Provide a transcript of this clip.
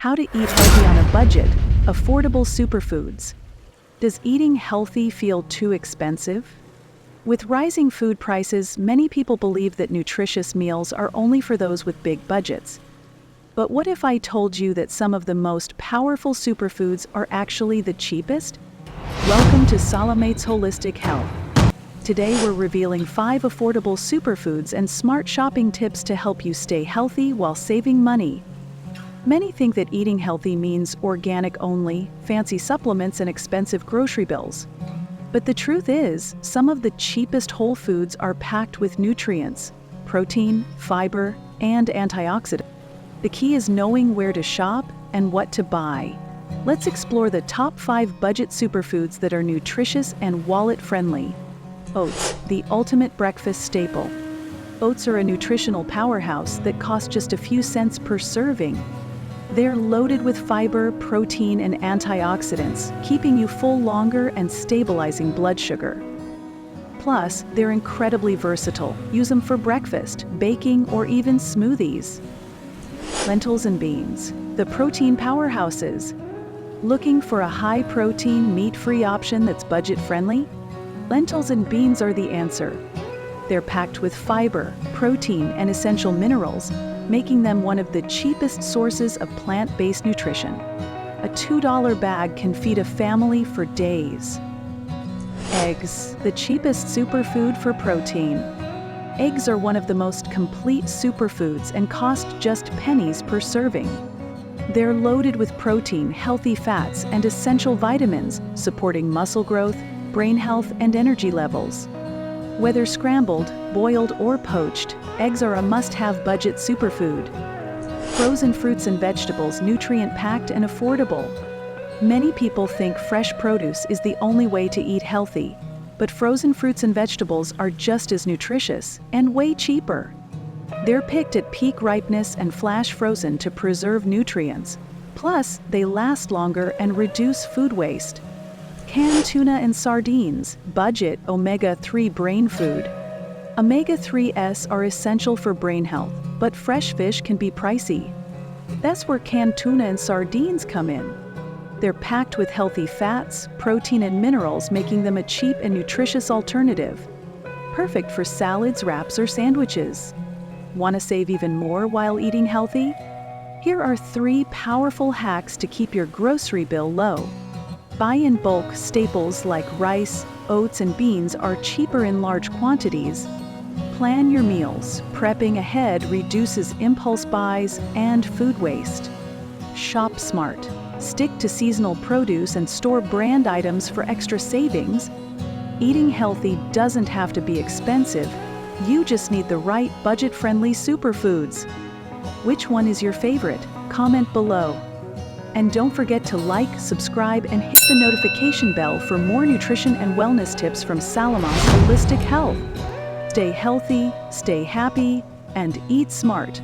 How to eat healthy on a budget, affordable superfoods. Does eating healthy feel too expensive? With rising food prices, many people believe that nutritious meals are only for those with big budgets. But what if I told you that some of the most powerful superfoods are actually the cheapest? Welcome to Salimat's Holistic Health. Today we're revealing 5 affordable superfoods and smart shopping tips to help you stay healthy while saving money. Many think that eating healthy means organic only, fancy supplements and expensive grocery bills. But the truth is, some of the cheapest whole foods are packed with nutrients, protein, fiber, and antioxidants. The key is knowing where to shop and what to buy. Let's explore the top 5 budget superfoods that are nutritious and wallet-friendly. Oats, the ultimate breakfast staple. Oats are a nutritional powerhouse that cost just a few cents per serving. They're loaded with fiber, protein, and antioxidants, keeping you full longer and stabilizing blood sugar. Plus, they're incredibly versatile. Use them for breakfast, baking, or even smoothies. Lentils and beans, the protein powerhouses. Looking for a high-protein, meat-free option that's budget-friendly? Lentils and beans are the answer. They're packed with fiber, protein, and essential minerals, making them one of the cheapest sources of plant-based nutrition. A $2 bag can feed a family for days. Eggs, the cheapest superfood for protein. Eggs are one of the most complete superfoods and cost just pennies per serving. They're loaded with protein, healthy fats, and essential vitamins, supporting muscle growth, brain health, and energy levels. Whether scrambled, boiled, or poached, eggs are a must-have budget superfood. Frozen fruits and vegetables, nutrient-packed and affordable. Many people think fresh produce is the only way to eat healthy, but frozen fruits and vegetables are just as nutritious and way cheaper. They're picked at peak ripeness and flash frozen to preserve nutrients. Plus, they last longer and reduce food waste. Canned tuna and sardines, budget omega-3 brain food. Omega-3s are essential for brain health, but fresh fish can be pricey. That's where canned tuna and sardines come in. They're packed with healthy fats, protein, and minerals, making them a cheap and nutritious alternative. Perfect for salads, wraps, or sandwiches. Want to save even more while eating healthy? Here are 3 powerful hacks to keep your grocery bill low. Buy in bulk. Staples like rice, oats, and beans are cheaper in large quantities. Plan your meals. Prepping ahead reduces impulse buys and food waste. Shop smart. Stick to seasonal produce and store brand items for extra savings. Eating healthy doesn't have to be expensive. You just need the right budget-friendly superfoods. Which one is your favorite? Comment below. And don't forget to like, subscribe, and hit the notification bell for more nutrition and wellness tips from Salimat's Holistic Health. Stay healthy, stay happy, and eat smart.